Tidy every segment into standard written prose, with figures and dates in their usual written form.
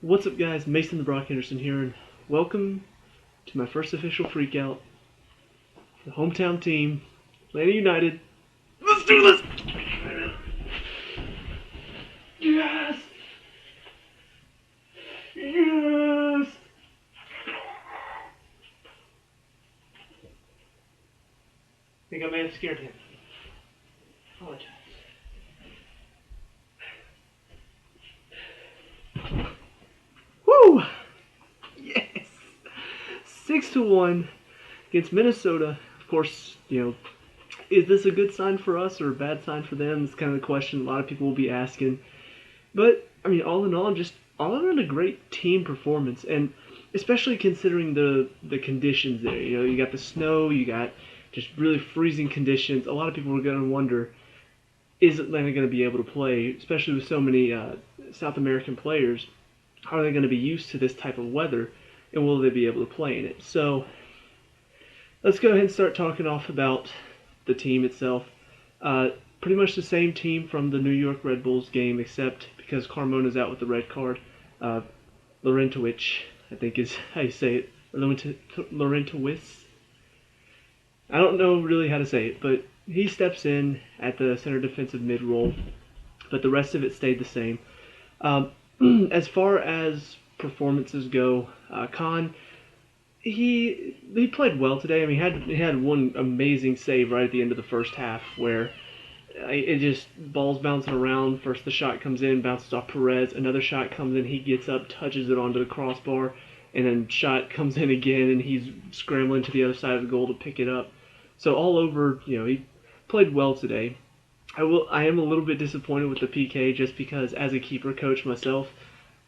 What's up, guys? Mason the Brock Henderson here, and welcome to my first official freakout. The hometown team, Atlanta United. Let's do this! Yes! Yes! I think I may have scared him. Apologize. Woo! Yes! 6-1 against Minnesota. Of course, is this a good sign for us or a bad sign for them? It's kind of the question a lot of people will be asking. But, all in all, just all around a great team performance. And especially considering the conditions there. You got the snow, you got just really freezing conditions. A lot of people are going to wonder, is Atlanta going to be able to play, especially with so many South American players? How are they going to be used to this type of weather, and will they be able to play in it? So let's go ahead and start talking off about the team itself. Pretty much the same team from the New York Red Bulls game, except because Carmona's out with the red card. Laurentowicz, I think is how you say it. Laurentowicz. I don't know really how to say it, but he steps in at the center defensive mid role, but the rest of it stayed the same. As far as performances go, Khan, he played well today. He had one amazing save right at the end of the first half where it just balls bouncing around. First the shot comes in, bounces off Perez. Another shot comes in, he gets up, touches it onto the crossbar, and then shot comes in again, and he's scrambling to the other side of the goal to pick it up. So all over, he played well today. I am a little bit disappointed with the PK just because as a keeper coach myself,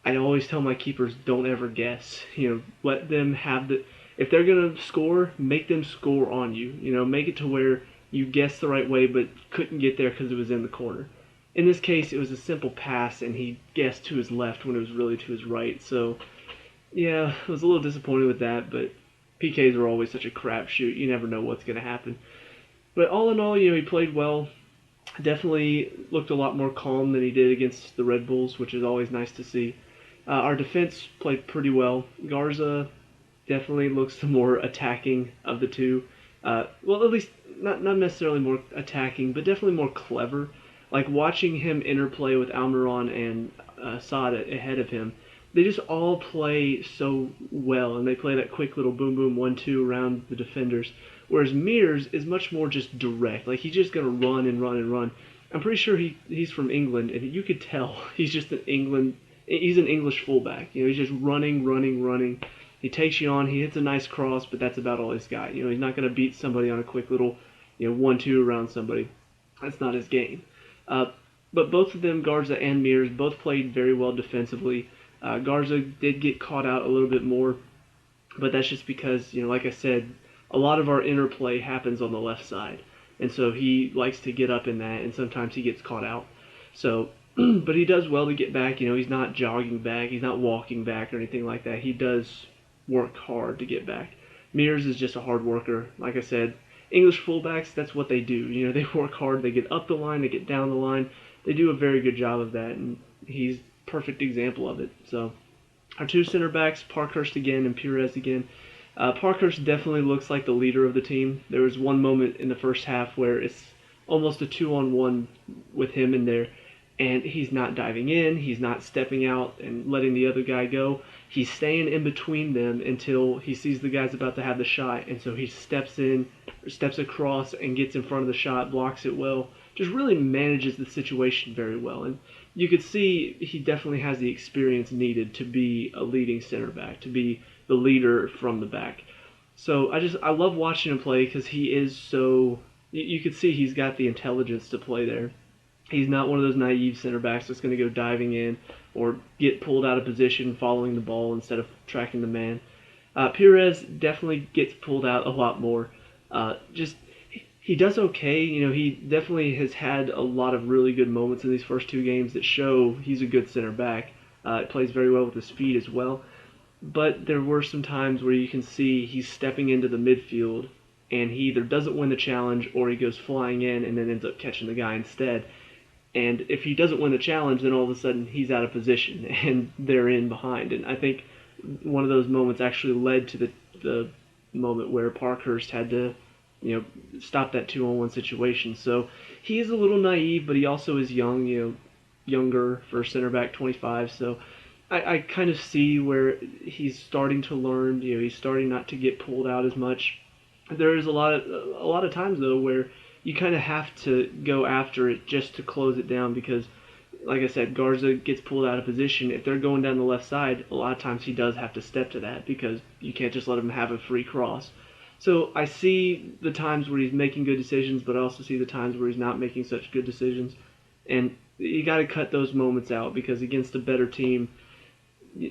I always tell my keepers don't ever guess. Let them have if they're going to score, make them score on you. Make it to where you guessed the right way but couldn't get there because it was in the corner. In this case, it was a simple pass and he guessed to his left when it was really to his right. So, yeah, I was a little disappointed with that, but PKs are always such a crapshoot. You never know what's going to happen. But all in all, he played well. Definitely looked a lot more calm than he did against the Red Bulls, which is always nice to see. Our defense played pretty well. Garza definitely looks the more attacking of the two. Well, at least not necessarily more attacking, but definitely more clever. Like watching him interplay with Almiron and Assad ahead of him, they just all play so well, and they play that quick little boom boom 1-2 around the defenders. Whereas Mears is much more just direct. Like he's just gonna run and run and run. I'm pretty sure he's from England, and you could tell he's just He's an English fullback. He's just running, running, running. He takes you on. He hits a nice cross, but that's about all he's got. He's not going to beat somebody on a quick little, 1-2 around somebody. That's not his game. But both of them, Garza and Mears, both played very well defensively. Garza did get caught out a little bit more, but that's just because, like I said, a lot of our interplay happens on the left side. And so he likes to get up in that, and sometimes he gets caught out. So, but he does well to get back. He's not jogging back. He's not walking back or anything like that. He does work hard to get back. Mears is just a hard worker. Like I said, English fullbacks, that's what they do. They work hard. They get up the line. They get down the line. They do a very good job of that, and he's a perfect example of it. So our two center backs, Parkhurst again and Perez again. Parkhurst definitely looks like the leader of the team. There was one moment in the first half where it's almost a 2-on-1 with him in there, and he's not diving in, he's not stepping out and letting the other guy go. He's staying in between them until he sees the guy's about to have the shot, and so he steps across and gets in front of the shot, blocks it well, just really manages the situation very well. And you could see he definitely has the experience needed to be a leading center back, to be the leader from the back. So I love watching him play because he is so, you could see he's got the intelligence to play there. He's not one of those naive center backs that's going to go diving in or get pulled out of position following the ball instead of tracking the man. Perez definitely gets pulled out a lot more. He does okay. He definitely has had a lot of really good moments in these first two games that show he's a good center back. Plays very well with his feet as well. But there were some times where you can see he's stepping into the midfield and he either doesn't win the challenge or he goes flying in and then ends up catching the guy instead. And if he doesn't win the challenge, then all of a sudden he's out of position and they're in behind. And I think one of those moments actually led to the moment where Parkhurst had to, stop that 2-on-1 situation. So he is a little naive, but he also is young, younger for center back, 25. So I kind of see where he's starting to learn. He's starting not to get pulled out as much. There is a lot of times though where you kind of have to go after it just to close it down because, like I said, Garza gets pulled out of position. If they're going down the left side, a lot of times he does have to step to that because you can't just let him have a free cross. So I see the times where he's making good decisions, but I also see the times where he's not making such good decisions. And you got to cut those moments out because against a better team,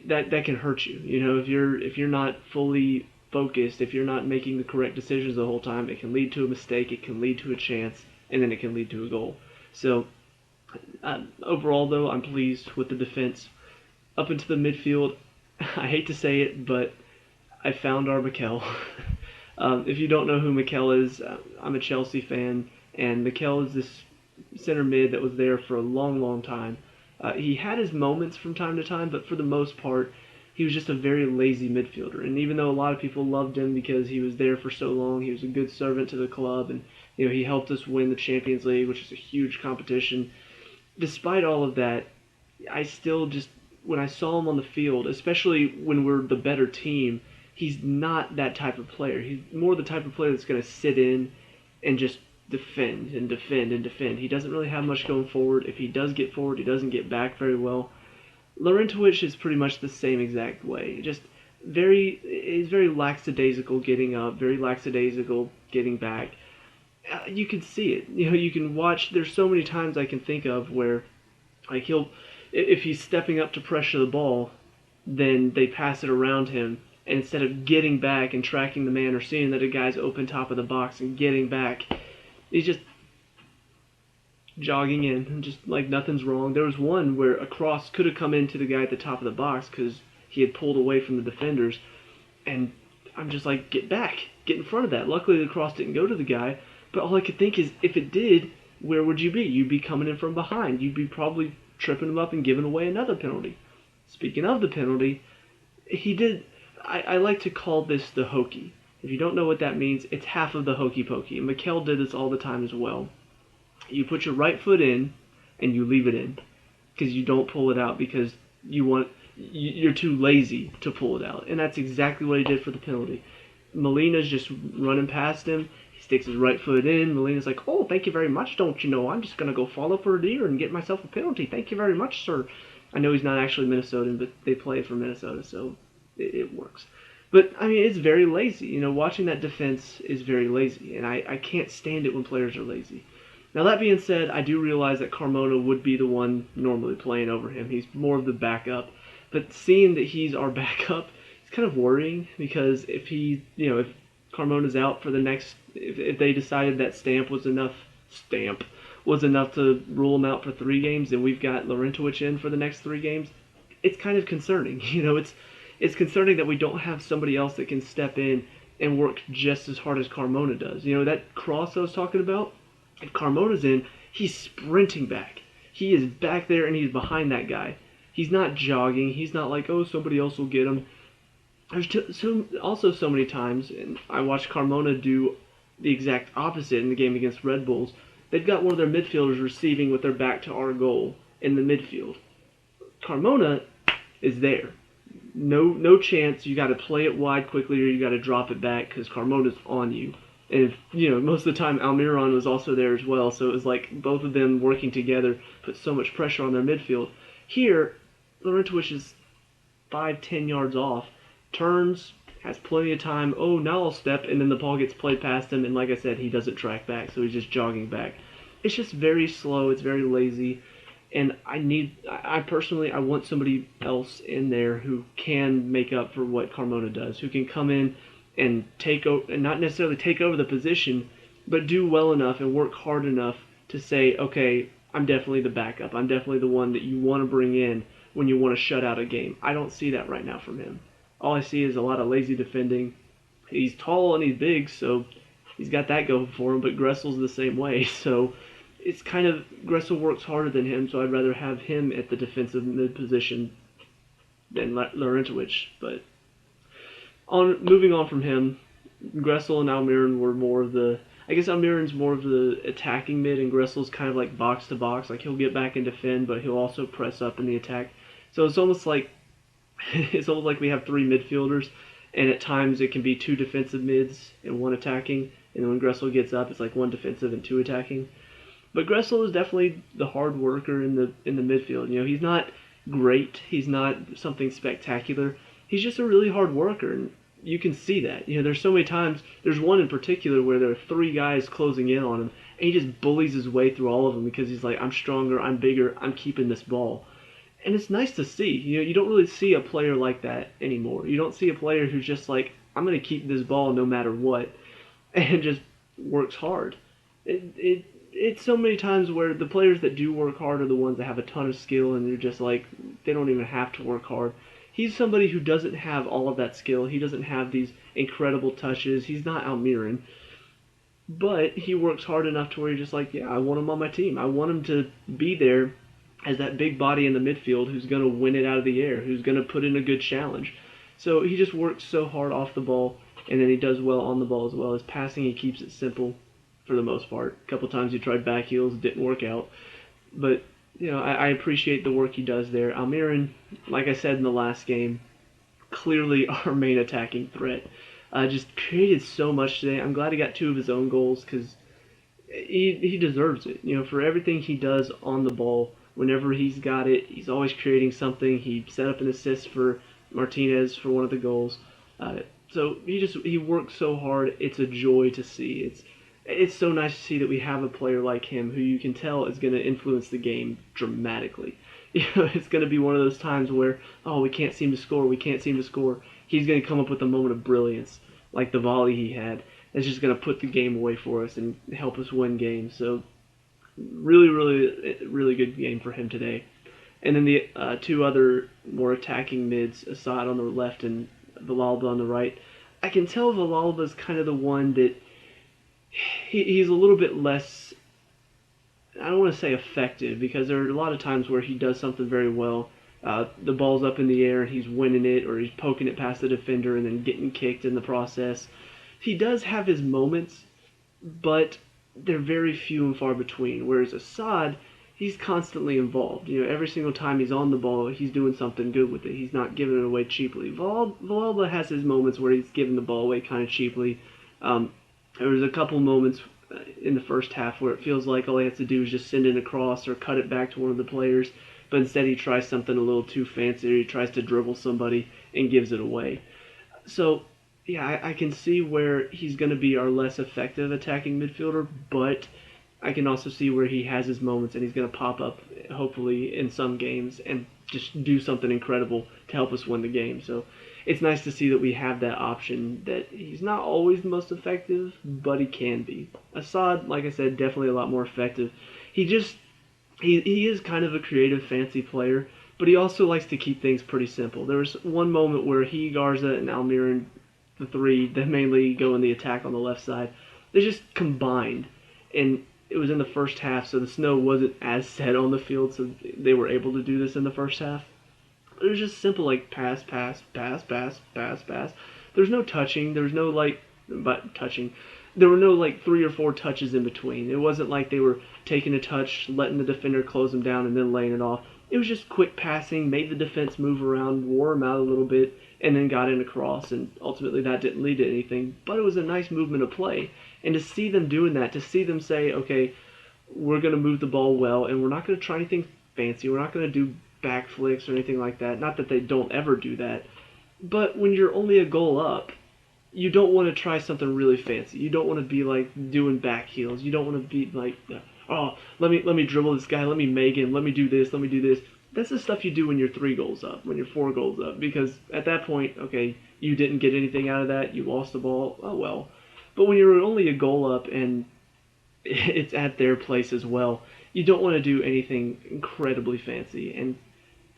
that can hurt you. If you're not fully focused, if you're not making the correct decisions the whole time, it can lead to a mistake, it can lead to a chance, and then it can lead to a goal. So overall, though, I'm pleased with the defense. Up into the midfield, I hate to say it, but I found our Mikel. If you don't know who Mikel is, I'm a Chelsea fan, and Mikel is this center mid that was there for a long, long time. He had his moments from time to time, but for the most part, he was just a very lazy midfielder. And even though a lot of people loved him because he was there for so long, he was a good servant to the club, and he helped us win the Champions League, which is a huge competition. Despite all of that, I still just, when I saw him on the field, especially when we're the better team, he's not that type of player. He's more the type of player that's going to sit in and just defend and defend and defend. He doesn't really have much going forward. If he does get forward, he doesn't get back very well. Laurentowicz is pretty much the same exact way. He's very lackadaisical getting up, very lackadaisical getting back. You can see it. You can watch. There's so many times I can think of where, like if he's stepping up to pressure the ball, then they pass it around him, and instead of getting back and tracking the man or seeing that a guy's open top of the box and getting back, he's just jogging in, and just like nothing's wrong. There was one where a cross could have come into the guy at the top of the box because he had pulled away from the defenders, and I'm just like, get back, get in front of that. Luckily the cross didn't go to the guy, but all I could think is, if it did, where would you be? You'd be coming in from behind. You'd be probably tripping him up and giving away another penalty. Speaking of the penalty, he did. I like to call this the hokey. If you don't know what that means, it's half of the hokey pokey. And Mikel did this all the time as well. You put your right foot in and you leave it in because you don't pull it out because you're too lazy to pull it out. And that's exactly what he did for the penalty. Molina's just running past him. He sticks his right foot in. Molina's like, "Oh, thank you very much. Don't you know I'm just going to go follow for a deer and get myself a penalty. Thank you very much, sir." I know he's not actually Minnesotan, but they play for Minnesota, so it works. But, I mean, it's very lazy. Watching that defense is very lazy, and I can't stand it when players are lazy. Now, that being said, I do realize that Carmona would be the one normally playing over him. He's more of the backup. But seeing that he's our backup, it's kind of worrying because if Carmona's out for the next, if they decided that Stamp was enough to rule him out for 3 games, and we've got Laurentowicz in for the next 3 games, it's kind of concerning. It's concerning that we don't have somebody else that can step in and work just as hard as Carmona does. That cross I was talking about, if Carmona's in, he's sprinting back. He is back there and he's behind that guy. He's not jogging. He's not like, oh, somebody else will get him. There's also so many times, and I watched Carmona do the exact opposite in the game against Red Bulls. They've got one of their midfielders receiving with their back to our goal in the midfield. Carmona is there. No chance. You got to play it wide quickly, or you got to drop it back because Carmona's on you. And most of the time Almiron was also there as well, so it was like both of them working together put so much pressure on their midfield. Here, Laurentowicz is 5-10 yards off, turns, has plenty of time. Oh, now I'll step, and then the ball gets played past him, and like I said, he doesn't track back, so he's just jogging back. It's just very slow. It's very lazy. And I personally want somebody else in there who can make up for what Carmona does, who can come in and take over, and not necessarily take over the position, but do well enough and work hard enough to say, okay, I'm definitely the backup. I'm definitely the one that you want to bring in when you want to shut out a game. I don't see that right now from him. All I see is a lot of lazy defending. He's tall and he's big, so he's got that going for him, but Gressel's the same way. So it's kind of Gressel works harder than him, so I'd rather have him at the defensive mid position than Laurentowicz. But moving on from him, Gressel and Almiron were more of the. I guess Almiron's more of the attacking mid, and Gressel's kind of like box to box. Like he'll get back and defend, but he'll also press up in the attack. So it's almost like we have three midfielders, and at times it can be two defensive mids and one attacking. And then when Gressel gets up, it's like one defensive and two attacking. But Gressel is definitely the hard worker in the midfield. You know, he's not great. He's not something spectacular. He's just a really hard worker, and you can see that. You know, there's so many times. There's one in particular where there are three guys closing in on him, and he just bullies his way through all of them because he's like, I'm stronger, I'm bigger, I'm keeping this ball. And it's nice to see. You know, you don't really see a player like that anymore. You don't see a player who's just like, I'm going to keep this ball no matter what, and just works hard. It's so many times where the players that do work hard are the ones that have a ton of skill, and they're just like, they don't even have to work hard. He's somebody who doesn't have all of that skill. He doesn't have these incredible touches. He's not Almiron. But he works hard enough to where you're just like, yeah, I want him on my team. I want him to be there as that big body in the midfield who's going to win it out of the air, who's going to put in a good challenge. So he just works so hard off the ball, and then he does well on the ball as well. His passing, he keeps it simple for the most part. A couple times he tried back heels, didn't work out. But you know, I appreciate the work he does there. Almiron, like I said in the last game, clearly our main attacking threat. Just created so much today. I'm glad he got two of his own goals because he deserves it. You know, for everything he does on the ball, whenever he's got it, he's always creating something. He set up an assist for Martinez for one of the goals. So he works so hard. It's a joy to see. It's so nice to see that we have a player like him who you can tell is going to influence the game dramatically. You know, it's going to be one of those times where, oh, we can't seem to score. He's going to come up with a moment of brilliance, like the volley he had. That's just going to put the game away for us and help us win games. So, really, really, really good game for him today. And then the two other more attacking mids, Assad on the left and Villalba on the right. I can tell Villalba's kind of the one that he's a little bit less, I don't want to say effective, because there are a lot of times where he does something very well. The ball's up in the air and he's winning it, or he's poking it past the defender and then getting kicked in the process. He does have his moments, but they're very few and far between. Whereas Assad, he's constantly involved. You know, every single time he's on the ball, he's doing something good with it. He's not giving it away cheaply. Villalba has his moments where he's giving the ball away kind of cheaply. There was a couple moments in the first half where it feels like all he has to do is just send it across or cut it back to one of the players, but instead he tries something a little too fancy, or he tries to dribble somebody and gives it away. So, yeah, I can see where he's going to be our less effective attacking midfielder, but I can also see where he has his moments and he's going to pop up, hopefully, in some games and just do something incredible to help us win the game. So it's nice to see that we have that option, that he's not always the most effective, but he can be. Assad, like I said, definitely a lot more effective. He is kind of a creative, fancy player, but he also likes to keep things pretty simple. There was one moment where he, Garza, and Almiron, the three that mainly go in the attack on the left side, they just combined. And it was in the first half, so the snow wasn't as set on the field, so they were able to do this in the first half. It was just simple, like pass, pass, pass, pass, pass, pass. There's no touching. There were no like 3 or 4 touches in between. It wasn't like they were taking a touch, letting the defender close them down, and then laying it off. It was just quick passing, made the defense move around, wore them out a little bit, and then got in across. And ultimately that didn't lead to anything, but it was a nice movement of play. And to see them doing that, to see them say, okay, we're going to move the ball well, and we're not going to try anything fancy. We're not going to do backflips or anything like that. Not that they don't ever do that. But when you're only a goal up, you don't want to try something really fancy. You don't want to be like doing back heels. You don't want to be like, oh, let me dribble this guy, let me make him, let me do this, let me do this. That's the stuff you do when you're 3 goals up, when you're 4 goals up, because at that point, okay, you didn't get anything out of that, you lost the ball, oh well. But when you're only a goal up and it's at their place as well, you don't want to do anything incredibly fancy. And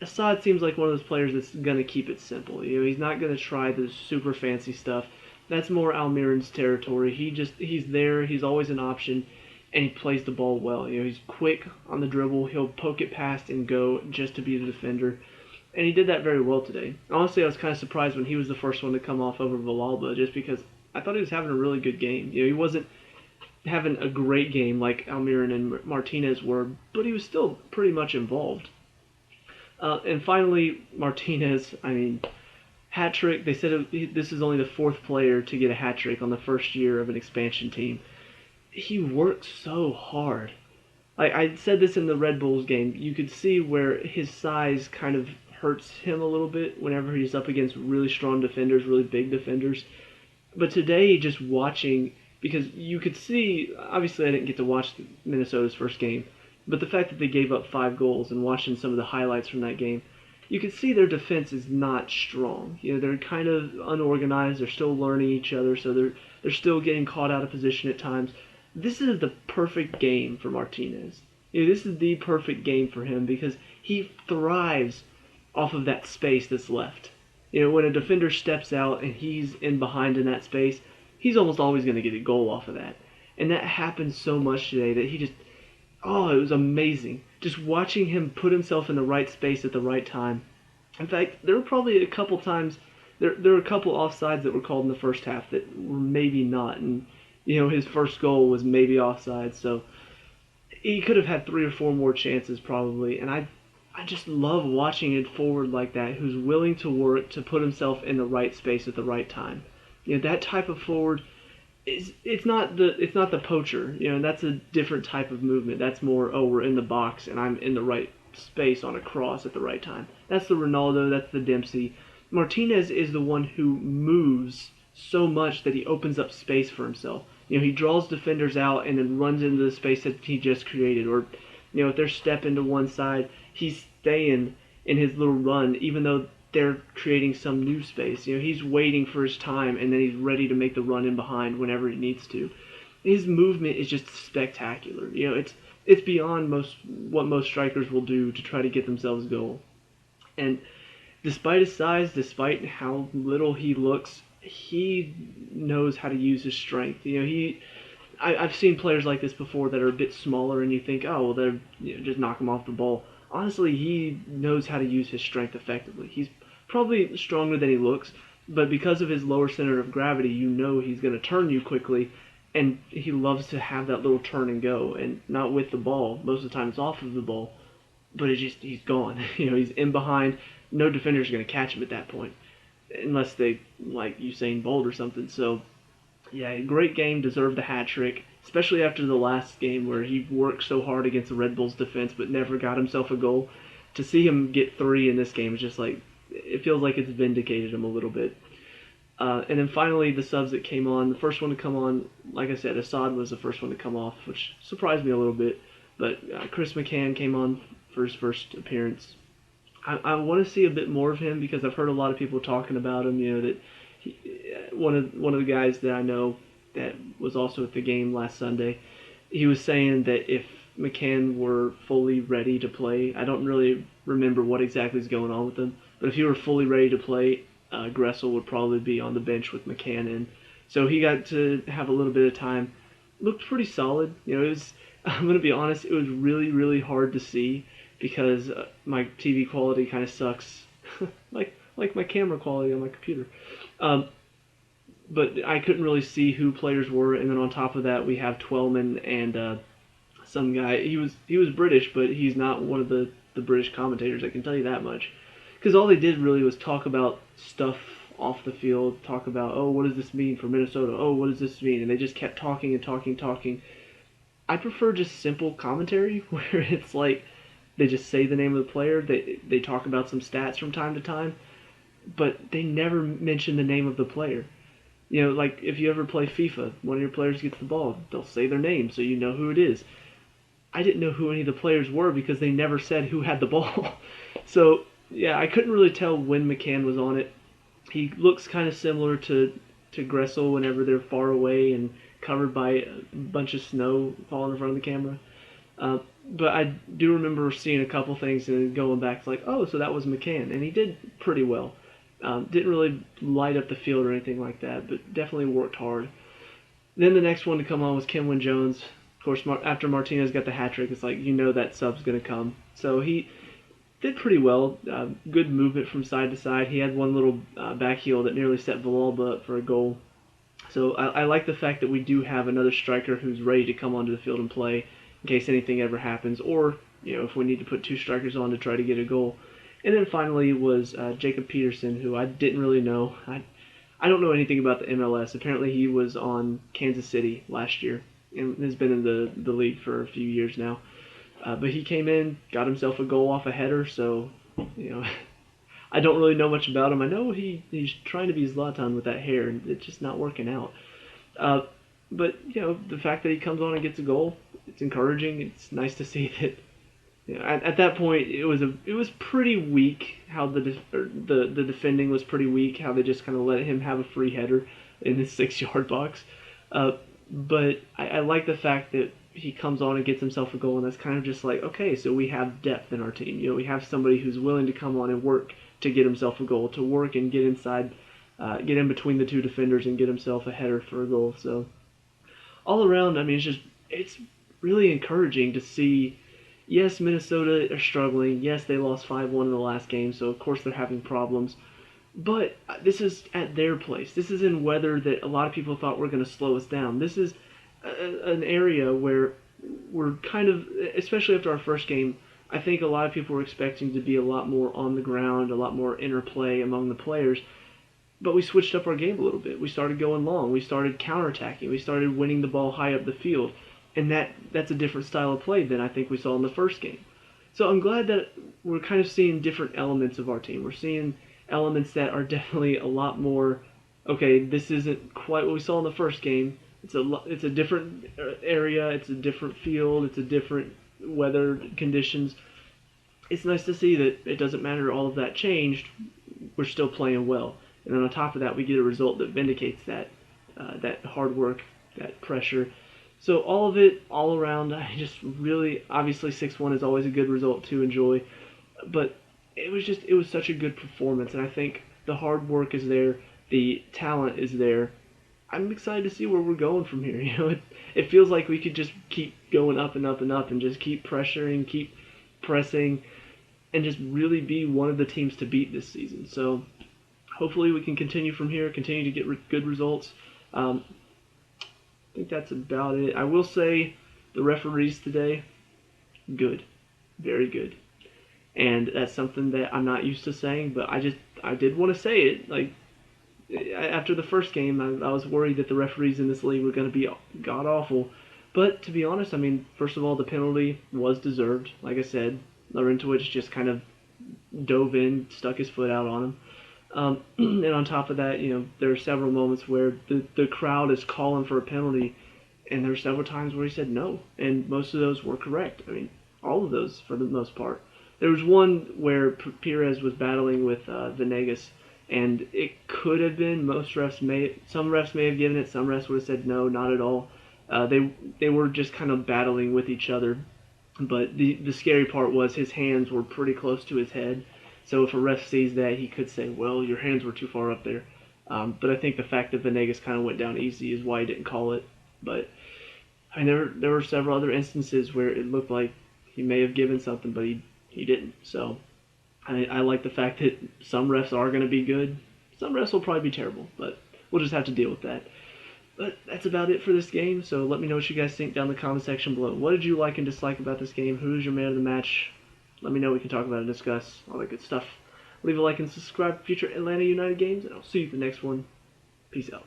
Assad seems like one of those players that's going to keep it simple. You know, he's not going to try the super fancy stuff. That's more Almiron's territory. He's there. He's always an option. and he plays the ball well. He's quick on the dribble. He'll poke it past and go just to be the defender. And he did that very well today. Honestly, I was kind of surprised when he was the first one to come off over Villalba, just because I thought he was having a really good game. He wasn't having a great game like Almiron and Martinez were, but he was still pretty much involved. And finally, Martinez, hat trick. They said this is only the fourth player to get a hat trick on the first year of an expansion team. He works so hard. I said this in the Red Bulls game. You could see where his size kind of hurts him a little bit whenever he's up against really strong defenders, really big defenders. But today, just watching, because you could see, obviously I didn't get to watch Minnesota's first game, but the fact that they gave up 5 goals and watching some of the highlights from that game, you could see their defense is not strong. They're kind of unorganized. They're still learning each other, so they're still getting caught out of position at times. This is the perfect game for Martinez. This is the perfect game for him because he thrives off of that space that's left. When a defender steps out and he's in behind in that space, he's almost always going to get a goal off of that. And that happened so much today that it was amazing. Just watching him put himself in the right space at the right time. In fact, there were probably a couple times, there were a couple offsides that were called in the first half that were maybe not. And, his first goal was maybe offside, so he could have had 3 or 4 more chances probably. And I just love watching a forward like that who's willing to work to put himself in the right space at the right time. That type of forward it's not the poacher. That's a different type of movement. That's more, we're in the box and I'm in the right space on a cross at the right time. That's the Ronaldo, that's the Dempsey. Martinez is the one who moves so much that he opens up space for himself. He draws defenders out and then runs into the space that he just created. Or, if they're stepping to one side, he's staying in his little run, even though they're creating some new space. He's waiting for his time, and then he's ready to make the run in behind whenever he needs to. His movement is just spectacular. It's beyond what most strikers will do to try to get themselves a goal. And despite his size, despite how little he looks, he knows how to use his strength. I've seen players like this before that are a bit smaller, and you think, they're just knock him off the ball. Honestly, he knows how to use his strength effectively. He's probably stronger than he looks, but because of his lower center of gravity, he's going to turn you quickly, and he loves to have that little turn and go, and not with the ball. Most of the time it's off of the ball, but he's gone. He's in behind. No defender's going to catch him at that point, unless they like Usain Bolt or something. So, yeah, great game, deserved the hat trick, especially after the last game where he worked so hard against the Red Bulls defense but never got himself a goal. To see him get 3 in this game is just like, it feels like it's vindicated him a little bit. And then finally, the subs that came on. The first one to come on, like I said, Assad was the first one to come off, which surprised me a little bit. But Chris McCann came on for his first appearance. I want to see a bit more of him because I've heard a lot of people talking about him. That one of the guys that I know that was also at the game last Sunday, he was saying that if McCann were fully ready to play, I don't really remember what exactly is going on with him, but if he were fully ready to play, Gressel would probably be on the bench with McCann in. So he got to have a little bit of time. Looked pretty solid. I'm going to be honest, it was really, really hard to see because my TV quality kind of sucks, like my camera quality on my computer. But I couldn't really see who players were, and then on top of that, we have Twellman and some guy. He was British, but he's not one of the British commentators. I can tell you that much, because all they did really was talk about stuff off the field, talk about, what does this mean for Minnesota? What does this mean? And they just kept talking and talking. I prefer just simple commentary where it's like they just say the name of the player, they talk about some stats from time to time, but they never mention the name of the player. Like if you ever play FIFA, one of your players gets the ball, they'll say their name so you know who it is. I didn't know who any of the players were because they never said who had the ball. So, yeah, I couldn't really tell when McCann was on it. He looks kind of similar to Gressel whenever they're far away and covered by a bunch of snow falling in front of the camera. But I do remember seeing a couple things and going back to so that was McCann. And he did pretty well. Didn't really light up the field or anything like that, but definitely worked hard. Then the next one to come on was Kenwin Jones. Of course, after Martinez got the hat trick, it's like you know that sub's going to come. So he did pretty well. Good movement from side to side. He had one little back heel that nearly set Villalba up for a goal. So I like the fact that we do have another striker who's ready to come onto the field and play in case anything ever happens, or if we need to put two strikers on to try to get a goal. And then finally was Jacob Peterson, who I didn't really know. I don't know anything about the MLS. Apparently he was on Kansas City last year and has been in the league for a few years now. But he came in, got himself a goal off a header, so I don't really know much about him. I know he's trying to be Zlatan with that hair, and it's just not working out. But the fact that he comes on and gets a goal, it's encouraging. It's nice to see that. At that point, it was pretty weak how the defending was pretty weak. How they just kind of let him have a free header in the 6-yard box. But I like the fact that he comes on and gets himself a goal, and that's kind of just like, okay, so we have depth in our team. We have somebody who's willing to come on and work to get himself a goal, to work and get inside, get in between the two defenders and get himself a header for a goal. So all around, I mean, it's really encouraging to see. Yes, Minnesota are struggling. Yes, they lost 5-1 in the last game, so of course they're having problems. But this is at their place. This is in weather that a lot of people thought were going to slow us down. This is an area where we're kind of, especially after our first game, I think a lot of people were expecting to be a lot more on the ground, a lot more interplay among the players. But we switched up our game a little bit. We started going long. We started counterattacking. We started winning the ball high up the field. And that's a different style of play than I think we saw in the first game. So I'm glad that we're kind of seeing different elements of our team. We're seeing elements that are definitely a lot more, okay, this isn't quite what we saw in the first game. It's a different area, it's a different field, it's a different weather conditions. It's nice to see that it doesn't matter all of that changed, we're still playing well. And then on top of that, we get a result that vindicates that hard work, that pressure. So all of it, all around, I just really, obviously 6-1 is always a good result to enjoy, but it was such a good performance, and I think the hard work is there, the talent is there. I'm excited to see where we're going from here. It feels like we could just keep going up and up and up and just keep pressuring, keep pressing, and just really be one of the teams to beat this season. So hopefully we can continue from here, continue to get good results. I think that's about it. I will say the referees today, good. Very good. And that's something that I'm not used to saying, but I did want to say it. Like, after the first game, I was worried that the referees in this league were going to be god-awful. But to be honest, I mean, first of all, the penalty was deserved. Like I said, Laurentowicz just kind of dove in, stuck his foot out on him. And on top of that, there are several moments where the crowd is calling for a penalty, and there were several times where he said no, and most of those were correct. I mean, all of those for the most part. There was one where Perez was battling with Venegas, and it could have been. Some refs may have given it, some refs would have said no, not at all. They were just kind of battling with each other, but the scary part was his hands were pretty close to his head. So if a ref sees that, he could say, well, your hands were too far up there. But I think the fact that Venegas kind of went down easy is why he didn't call it. But I mean, there were several other instances where it looked like he may have given something, but he didn't. So I like the fact that some refs are going to be good. Some refs will probably be terrible, but we'll just have to deal with that. But that's about it for this game. So let me know what you guys think down in the comment section below. What did you like and dislike about this game? Who's your man of the match? Let me know. We can talk about it and discuss all that good stuff. Leave a like and subscribe for future Atlanta United games, and I'll see you at the next one. Peace out.